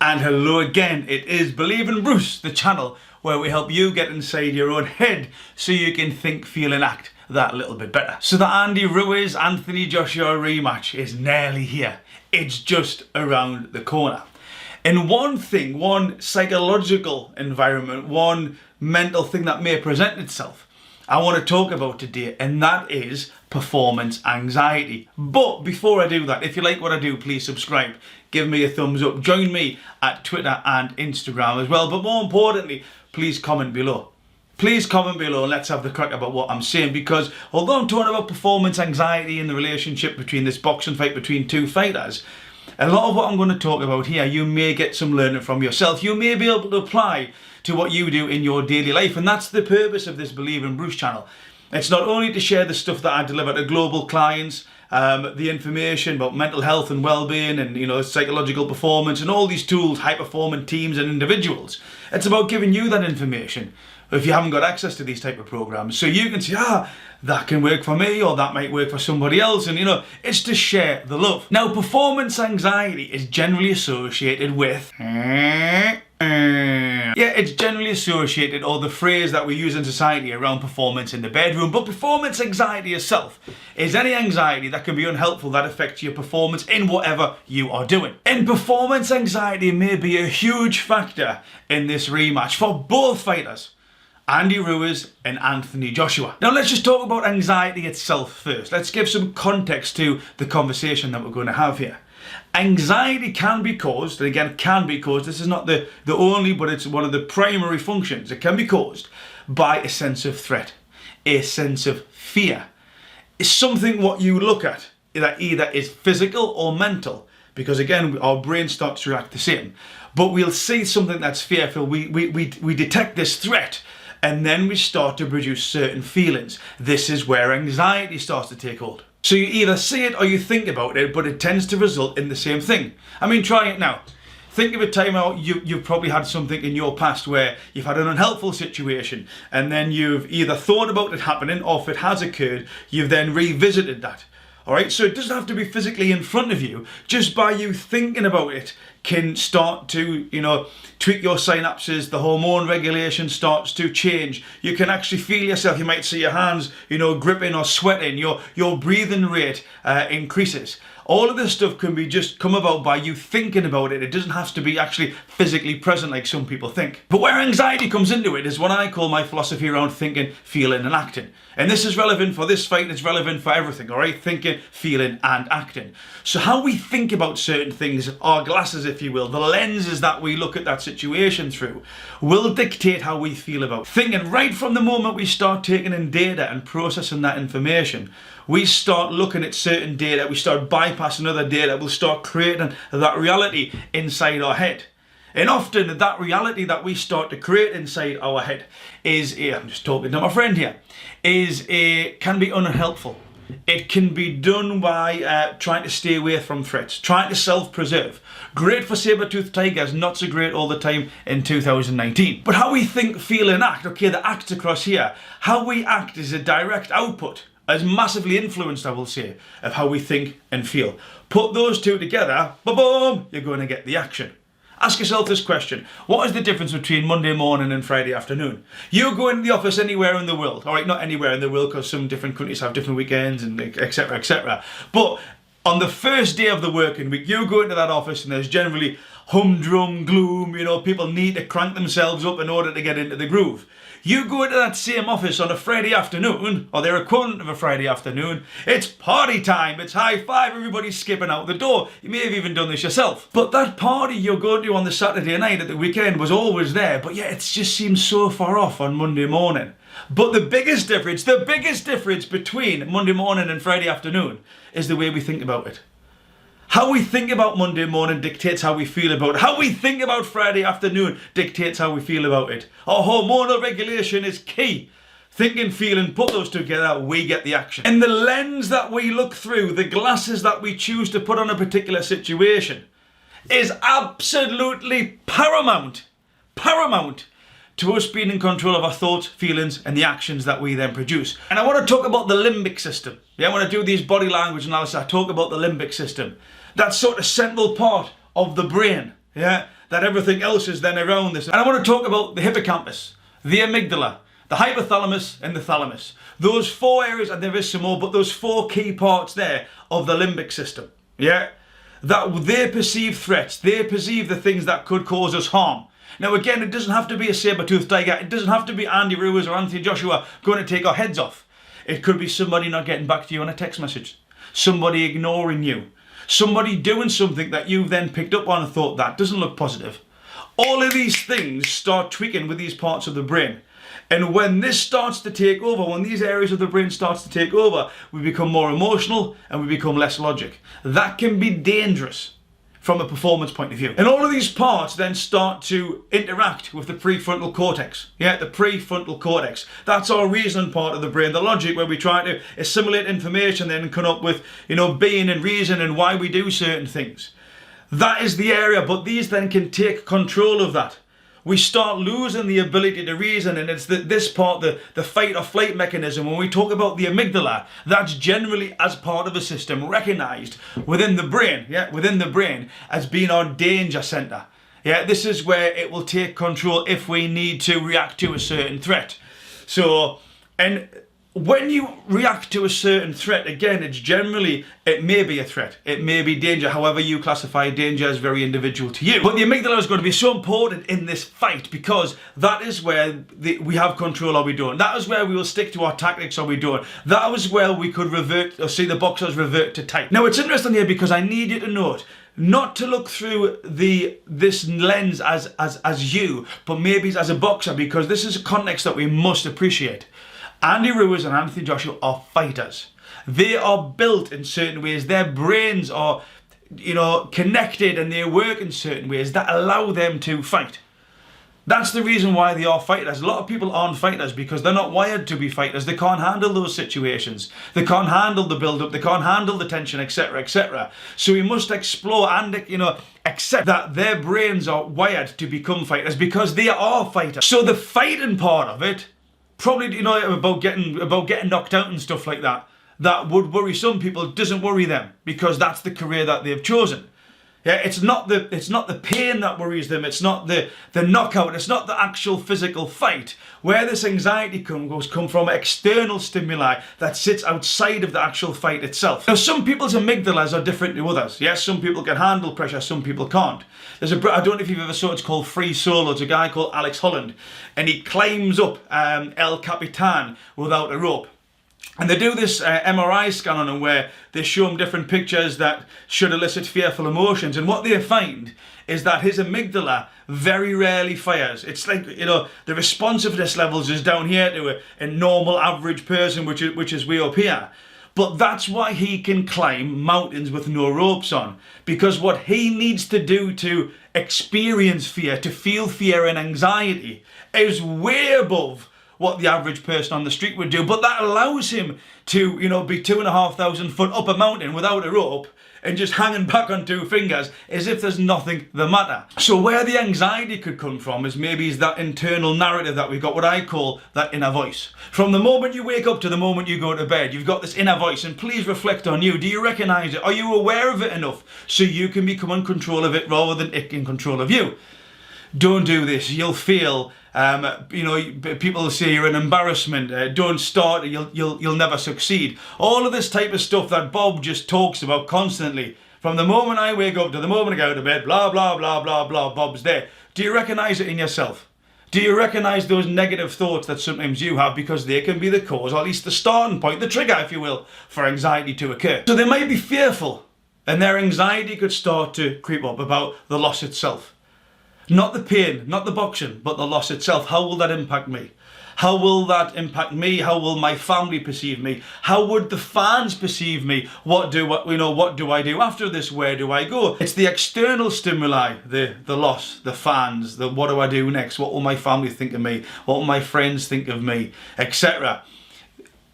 And hello again, it is Believe in Bruce, the channel where we help you get inside your own head so you can think, feel and act that little bit better. So the Andy Ruiz, Anthony Joshua rematch is nearly here. It's just around the corner. And one psychological environment, one mental thing that may present itself, I want to talk about today, and that is performance anxiety. But before I do that, if you like what I do, please subscribe, give me a thumbs up, join me at Twitter and Instagram as well. But more importantly, please comment below. Please comment below and let's have the crack about what I'm saying, because although I'm talking about performance anxiety in the relationship between this boxing fight between two fighters, a lot of what I'm going to talk about here, you may get some learning from yourself. You may be able to apply to what you do in your daily life. And that's the purpose of this Believe in Bruce channel. It's not only to share the stuff that I deliver to global clients, the information about mental health and well-being and psychological performance and all these tools, high-performing teams and individuals. It's about giving you that information if you haven't got access to these type of programs, so you can say, that can work for me, or that might work for somebody else. And it's to share the love. Now, performance anxiety is generally associated with it's generally associated, or the phrase that we use in society around performance in the bedroom. But performance anxiety itself is any anxiety that can be unhelpful that affects your performance in whatever you are doing. And performance anxiety may be a huge factor in this rematch for both fighters, Andy Ruiz and Anthony Joshua. Now let's just talk about anxiety itself first. Let's give some context to the conversation that we're going to have here. Anxiety can be caused, and again, can be caused, this is not the only, but it's one of the primary functions. It can be caused by a sense of threat, a sense of fear. It's something what you look at that either is physical or mental, because again, our brain starts to react the same. But we'll see something that's fearful, we detect this threat, and then we start to produce certain feelings. This is where anxiety starts to take hold. So you either see it or you think about it, but it tends to result in the same thing. I mean, try it now. Think of a time out you've probably had something in your past where you've had an unhelpful situation, and then you've either thought about it happening, or if it has occurred, you've then revisited that. Alright, so it doesn't have to be physically in front of you. Just by you thinking about it can start to, tweak your synapses. The hormone regulation starts to change. You can actually feel yourself. You might see your hands, gripping or sweating. Your breathing rate increases. All of this stuff can be just come about by you thinking about it. It doesn't have to be actually physically present like some people think. But where anxiety comes into it is what I call my philosophy around thinking, feeling and acting. And this is relevant for this fight, it's relevant for everything, all right? Thinking, feeling and acting. So how we think about certain things, our glasses if you will, the lenses that we look at that situation through, will dictate how we feel about thinking. Right from the moment we start taking in data and processing that information, we start looking at certain data, we start bypassing other data, we'll start creating that reality inside our head. And often that reality that we start to create inside our head I'm just talking to my friend here, can be unhelpful. It can be done by trying to stay away from threats, trying to self-preserve. Great for saber-toothed tigers, not so great all the time in 2019. But how we think, feel and act, okay, the act's across here. How we act is a direct output, as massively influenced, I will say, of how we think and feel. Put those two together, boom, you're going to get the action. Ask yourself this question. What is the difference between Monday morning and Friday afternoon? You go into the office anywhere in the world. All right, not anywhere in the world, because some different countries have different weekends and etc, etc. But on the first day of the working week, you go into that office and there's generally humdrum, gloom, people need to crank themselves up in order to get into the groove. You go into that same office on a Friday afternoon, or their equivalent of a Friday afternoon, it's party time, it's high five, everybody's skipping out the door. You may have even done this yourself. But that party you're going to on the Saturday night at the weekend was always there, but yeah, it just seems so far off on Monday morning. But the biggest difference between Monday morning and Friday afternoon is the way we think about it. How we think about Monday morning dictates how we feel about it. How we think about Friday afternoon dictates how we feel about it. Our hormonal regulation is key. Thinking, feeling, put those together, we get the action. And the lens that we look through, the glasses that we choose to put on a particular situation, is absolutely paramount to us being in control of our thoughts, feelings, and the actions that we then produce. And I want to talk about the limbic system. Yeah, when I do these body language analysis, I talk about the limbic system. That sort of central part of the brain, yeah, that everything else is then around this. And I want to talk about the hippocampus, the amygdala, the hypothalamus and the thalamus. Those 4 areas, and there is some more, but those 4 key parts there of the limbic system. Yeah? That they perceive threats, they perceive the things that could cause us harm. Now again, it doesn't have to be a saber-toothed tiger, it doesn't have to be Andy Ruiz or Anthony Joshua going to take our heads off. It could be somebody not getting back to you on a text message, somebody ignoring you, somebody doing something that you've then picked up on and thought that doesn't look positive. All of these things start tweaking with these parts of the brain. And when this starts to take over, when these areas of the brain starts to take over, we become more emotional and we become less logic. That can be dangerous from a performance point of view. And all of these parts then start to interact with the prefrontal cortex. Yeah, the prefrontal cortex. That's our reasoning part of the brain, the logic, where we try to assimilate information then and come up with, being and reason and why we do certain things. That is the area, but these then can take control of that. We start losing the ability to reason, and it's this part, the fight or flight mechanism. When we talk about the amygdala, that's generally as part of a system recognized within the brain, as being our danger center. Yeah, this is where it will take control if we need to react to a certain threat. So, and when you react to a certain threat, again, it may be a threat, it may be danger, however you classify danger is very individual to you. But the amygdala is going to be so important in this fight because that is where we have control or we don't. That is where we will stick to our tactics or we don't. That is where we could revert or see the boxers revert to type. Now it's interesting here because I need you to note not to look through this lens as you, but maybe as a boxer, because this is a context that we must appreciate. Andy Ruiz and Anthony Joshua are fighters. They are built in certain ways. Their brains are, connected, and they work in certain ways that allow them to fight. That's the reason why they are fighters. A lot of people aren't fighters because they're not wired to be fighters. They can't handle those situations. They can't handle the build-up. They can't handle the tension, etc., etc. So we must explore and, accept that their brains are wired to become fighters because they are fighters. So the fighting part of it, probably, about getting knocked out and stuff like that, that would worry some people, doesn't worry them because that's the career that they've chosen. Yeah, it's not the pain that worries them, it's not the knockout, it's not the actual physical fight. Where this anxiety comes from external stimuli that sits outside of the actual fight itself. Now some people's amygdalas are different to others. Yes, some people can handle pressure, some people can't. I don't know if you've ever saw, it's called Free Solo. It's a guy called Alex Holland, and he climbs up El Capitan without a rope. And they do this MRI scan on him where they show him different pictures that should elicit fearful emotions. And what they find is that his amygdala very rarely fires. It's like, the responsiveness levels is down here to a normal average person, which is way up here. But that's why he can climb mountains with no ropes on. Because what he needs to do to experience fear, to feel fear and anxiety, is way above what the average person on the street would do. But that allows him to, be 2,500 foot up a mountain without a rope and just hanging back on 2 fingers as if there's nothing the matter. So where the anxiety could come from is maybe that internal narrative that we've got, what I call that inner voice. From the moment you wake up to the moment you go to bed, you've got this inner voice, and please reflect on you. Do you recognize it? Are you aware of it enough so you can become in control of it rather than it in control of you? Don't do this, you'll feel, people will say you're an embarrassment, don't start, you'll never succeed. All of this type of stuff that Bob just talks about constantly. From the moment I wake up to the moment I go to bed, blah, blah, blah, blah, blah, Bob's there. Do you recognize it in yourself? Do you recognize those negative thoughts that sometimes you have, because they can be the cause, or at least the starting point, the trigger, if you will, for anxiety to occur? So they might be fearful, and their anxiety could start to creep up about the loss itself. Not the pain, not the boxing, but the loss itself. How will that impact me? How will that impact me? How will my family perceive me? How would the fans perceive me? What do I do after this? Where do I go? It's the external stimuli, the loss, the fans, what do I do next? What will my family think of me? What will my friends think of me? Etc.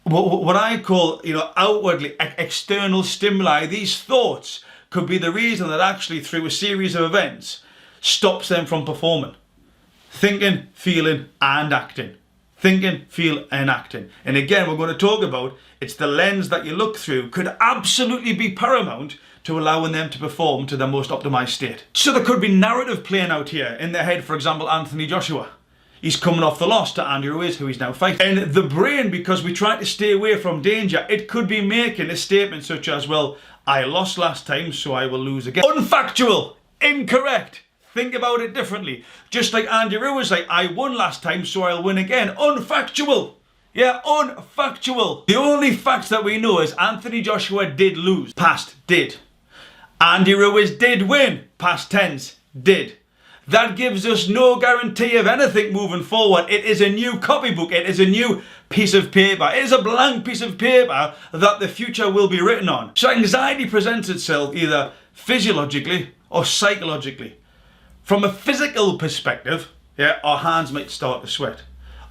What I call, outwardly external stimuli, these thoughts could be the reason that actually through a series of events stops them from performing. Thinking, feeling and acting. Thinking, feel and acting. And again, we're going to talk about, it's the lens that you look through could absolutely be paramount to allowing them to perform to their most optimized state. So there could be narrative playing out here in their head. For example, Anthony Joshua. He's coming off the loss to Andy Ruiz, who he's now fighting. And the brain, because we try to stay away from danger, it could be making a statement such as, well, I lost last time, so I will lose again. Unfactual. Incorrect. Think about it differently. Just like Andy Ruiz, like, I won last time, so I'll win again. Unfactual. Yeah, unfactual. The only fact that we know is Anthony Joshua did lose. Past did. Andy Ruiz did win. Past tense did. That gives us no guarantee of anything moving forward. It is a new copybook. It is a new piece of paper. It is a blank piece of paper that the future will be written on. So anxiety presents itself either physiologically or psychologically. From a physical perspective, yeah, our hands might start to sweat.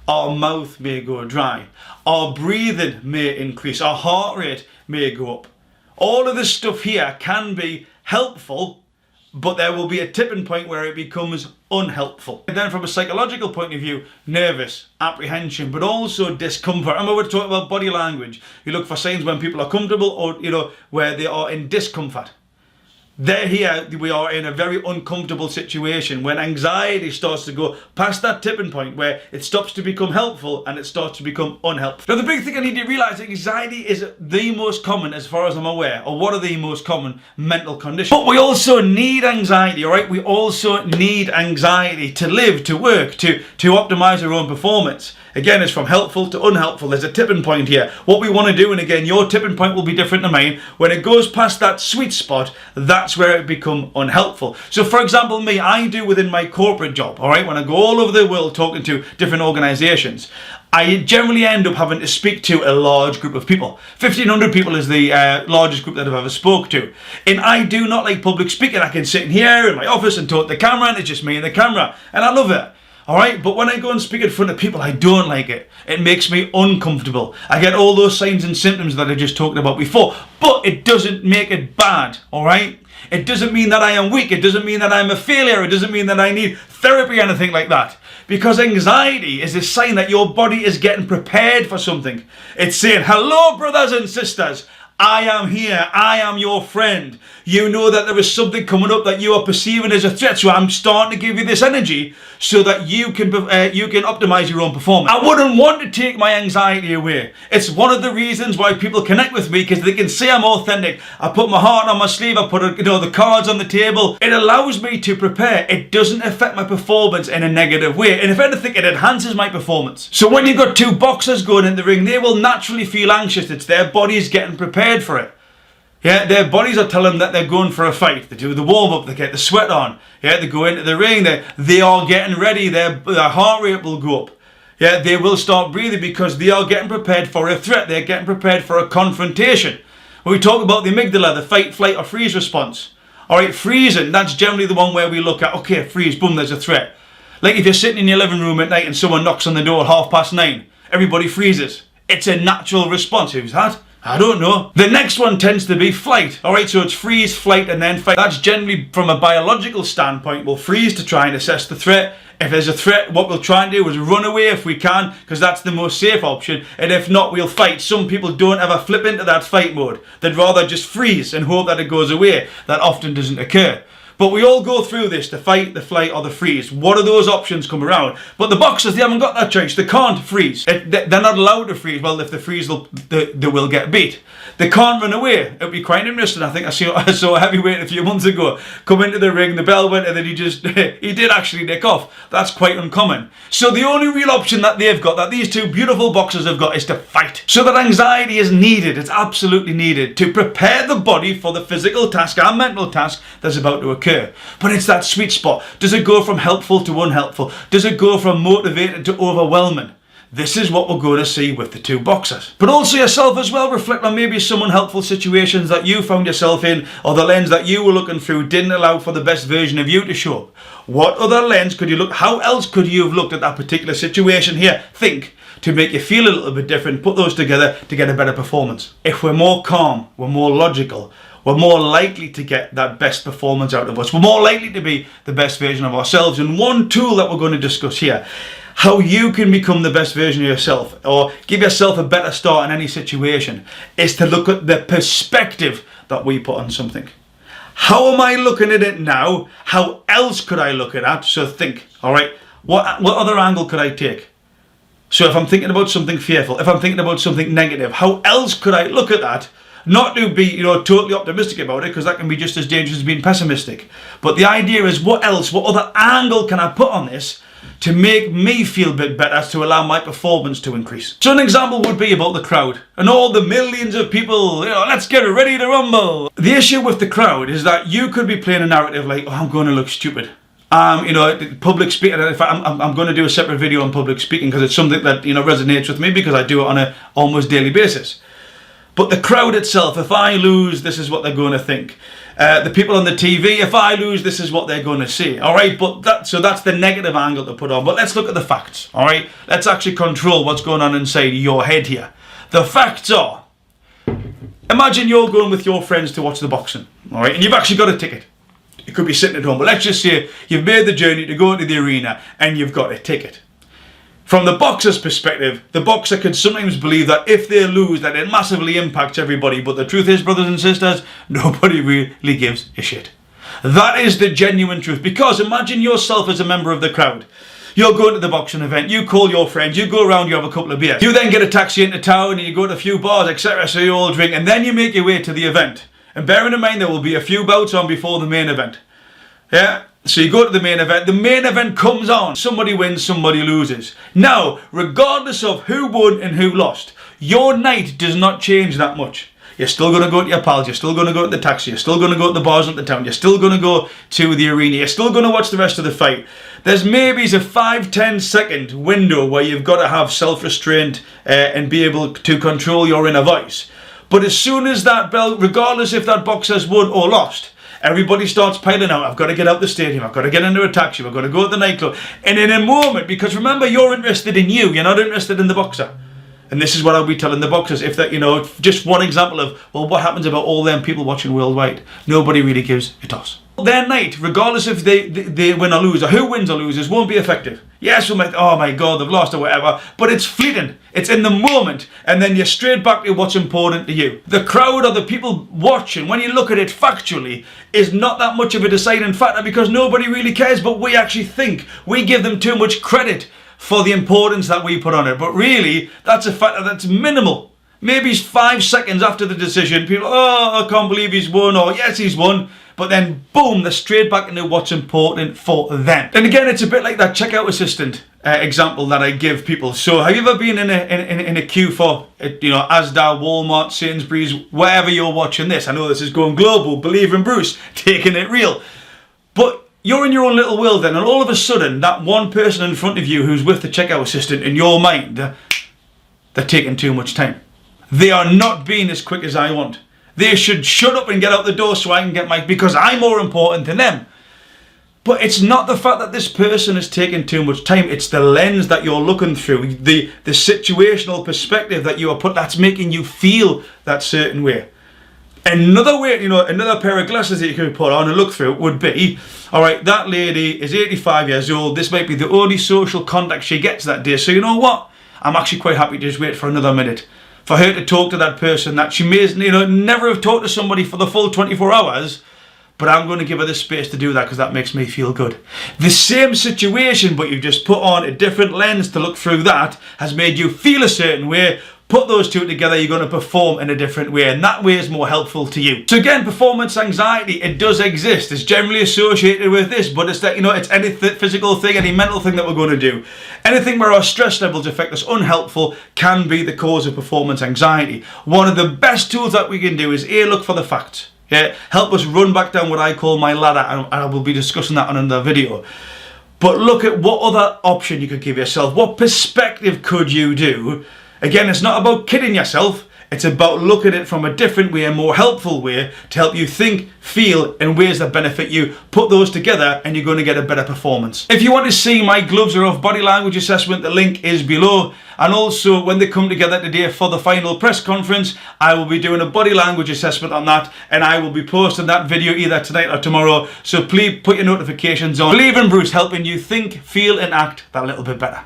Our mouth may go dry. Our breathing may increase. Our heart rate may go up. All of this stuff here can be helpful, but there will be a tipping point where it becomes unhelpful. And then from a psychological point of view, nervous, apprehension, but also discomfort. Remember, we're talking about body language. You look for signs when people are comfortable or, where they are in discomfort. There here, we are in a very uncomfortable situation when anxiety starts to go past that tipping point where it stops to become helpful and it starts to become unhelpful. Now the big thing I need to realise, anxiety is the most common, as far as I'm aware, or one of the most common mental conditions. But we also need anxiety, alright? We also need anxiety to live, to work, to optimise our own performance. Again, it's from helpful to unhelpful. There's a tipping point here. What we want to do, and again, your tipping point will be different to mine, when it goes past that sweet spot, that's where it becomes unhelpful. So for example, me, I do within my corporate job, all right, when I go all over the world talking to different organizations, I generally end up having to speak to a large group of people. 1,500 people is the largest group that I've ever spoke to. And I do not like public speaking. I can sit in here in my office and talk to the camera, and it's just me and the camera, and I love it. Alright, but when I go and speak in front of people, I don't like it. It makes me uncomfortable. I get all those signs and symptoms that I just talked about before, but it doesn't make it bad, alright? It doesn't mean that I am weak. It doesn't mean that I'm a failure. It doesn't mean that I need therapy or anything like that. Because anxiety is a sign that your body is getting prepared for something. It's saying, hello, brothers and sisters. I am here. I am your friend. You know that there is something coming up that you are perceiving as a threat. So I'm starting to give you this energy so that you can optimize your own performance. I wouldn't want to take my anxiety away. It's one of the reasons why people connect with me, because they can see I'm authentic. I put my heart on my sleeve. I put the cards on the table. It allows me to prepare. It doesn't affect my performance in a negative way. And if anything, it enhances my performance. So when you've got two boxers going in the ring, they will naturally feel anxious. It's their bodies getting prepared for it. Yeah, their bodies are telling them that they're going for a fight. They do the warm-up, they get the sweat on. Yeah, they go into the ring, they are getting ready, their heart rate will go up. Yeah, they will start breathing because they are getting prepared for a threat. They're getting prepared for a confrontation. When we talk about the amygdala, the fight, flight or freeze response. Alright, freezing, that's generally the one where we look at, okay, freeze, boom, there's a threat. Like if you're sitting in your living room at night and someone knocks on the door at 9:30, everybody freezes. It's a natural response. Who's that? I don't know. The next one tends to be flight. Alright, so it's freeze, flight, and then fight. That's generally from a biological standpoint. We'll freeze to try and assess the threat. If there's a threat, what we'll try and do is run away if we can, because that's the most safe option. And if not, we'll fight. Some people don't ever flip into that fight mode. They'd rather just freeze and hope that it goes away. That often doesn't occur. But we all go through this, the fight, the flight or the freeze. One of those options come around. But the boxers, they haven't got that choice. They can't freeze. They're not allowed to freeze. Well, if they freeze, they will get beat. They can't run away. It'll be quite interesting. I think I saw a heavyweight a few months ago come into the ring, the bell went, and then he did actually nick off. That's quite uncommon. So the only real option that they've got, that these two beautiful boxers have got, is to fight. So that anxiety is needed. It's absolutely needed to prepare the body for the physical task and mental task that's about to occur. But it's that sweet spot. Does it go from helpful to unhelpful? Does it go from motivated to overwhelming? This is what we're going to see with the two boxers. But also yourself as well. Reflect on maybe some unhelpful situations that you found yourself in, or the lens that you were looking through didn't allow for the best version of you to show up. What other lens could you look? How else could you have looked at that particular situation here? Think, to make you feel a little bit different. Put those together to get a better performance. If we're more calm, we're more logical, we're more likely to get that best performance out of us. We're more likely to be the best version of ourselves. And one tool that we're going to discuss here, how you can become the best version of yourself or give yourself a better start in any situation, is to look at the perspective that we put on something. How am I looking at it now? How else could I look at that? So think, all right, what other angle could I take? So if I'm thinking about something fearful, if I'm thinking about something negative, how else could I look at that? Not to be, totally optimistic about it, because that can be just as dangerous as being pessimistic. But the idea is, what other angle can I put on this to make me feel a bit better, to allow my performance to increase? So an example would be about the crowd and all the millions of people, let's get ready to rumble. The issue with the crowd is that you could be playing a narrative like, oh, I'm going to look stupid. Public speaking. In fact, I'm going to do a separate video on public speaking, because it's something that resonates with me, because I do it on an almost daily basis. But the crowd itself, if I lose, this is what they're going to think. The people on the TV, if I lose, this is what they're going to see. All right, but that's the negative angle to put on. But let's look at the facts. All right, let's actually control what's going on inside your head here. The facts are: imagine you're going with your friends to watch the boxing. All right, and you've actually got a ticket. You could be sitting at home, but let's just say you've made the journey to go to the arena and you've got a ticket. From the boxer's perspective, the boxer can sometimes believe that if they lose, that it massively impacts everybody. But the truth is, brothers and sisters, nobody really gives a shit. That is the genuine truth. Because imagine yourself as a member of the crowd. You're going to the boxing event, you call your friends, you go around, you have a couple of beers. You then get a taxi into town and you go to a few bars, etc. So you all drink, and then you make your way to the event. And bearing in mind there will be a few bouts on before the main event. Yeah? So you go to the main event comes on, somebody wins, somebody loses. Now, regardless of who won and who lost, your night does not change that much. You're still going to go to your pals, you're still going to go to the taxi, you're still going to go to the bars in the town, you're still going to go to the arena, you're still going to watch the rest of the fight. There's maybe a 5-10 second window where you've got to have self-restraint and be able to control your inner voice. But as soon as that bell, regardless if that boxer's won or lost, everybody starts piling out. I've got to get out the stadium. I've got to get into a taxi. I've got to go to the nightclub. And in a moment, because remember, you're interested in you. You're not interested in the boxer. And this is what I'll be telling the boxers. If that, just one example of, well, what happens about all them people watching worldwide? Nobody really gives a toss. Their night, regardless if they win or lose, or who wins or loses, won't be effective. Yes, we might, oh my God, they've lost or whatever, but it's fleeting. It's in the moment, and then you're straight back to what's important to you. The crowd or the people watching, when you look at it factually, is not that much of a deciding factor, because nobody really cares, but we actually think we give them too much credit for the importance that we put on it. But really, that's a factor that's minimal. Maybe 5 seconds after the decision, people, oh, I can't believe he's won, or yes, he's won. But then, boom, they're straight back into what's important for them. And again, it's a bit like that checkout assistant example that I give people. So have you ever been in a queue for, Asda, Walmart, Sainsbury's, wherever you're watching this? I know this is going global, believe in Bruce, taking it real. But you're in your own little world then, and all of a sudden, that one person in front of you who's with the checkout assistant, in your mind, they're taking too much time. They are not being as quick as I want. They should shut up and get out the door so I can get because I'm more important than them. But it's not the fact that this person is taking too much time. It's the lens that you're looking through, the situational perspective that you are put, that's making you feel that certain way. Another way, another pair of glasses that you could put on and look through would be, all right, that lady is 85 years old. This might be the only social contact she gets that day. So you know what? I'm actually quite happy to just wait for another minute. For her to talk to that person that she may, never have talked to somebody for the full 24 hours, but I'm going to give her the space to do that because that makes me feel good. The same situation, but you've just put on a different lens to look through that, has made you feel a certain way. Put those two together, you're going to perform in a different way, and that way is more helpful to you. So again, performance anxiety, it does exist. It's generally associated with this, but it's that, it's any physical thing, any mental thing that we're going to do. Anything where our stress levels affect us unhelpful can be the cause of performance anxiety. One of the best tools that we can do is look for the facts. Yeah, help us run back down what I call my ladder, and I will be discussing that on another video. But look at what other option you could give yourself. What perspective could you do? Again, it's not about kidding yourself. It's about looking at it from a different way, a more helpful way, to help you think, feel in ways that benefit you. Put those together and you're going to get a better performance. If you want to see my gloves are off body language assessment, the link is below. And also, when they come together today for the final press conference, I will be doing a body language assessment on that, and I will be posting that video either tonight or tomorrow. So please put your notifications on. Believe in Bruce, helping you think, feel and act that little bit better.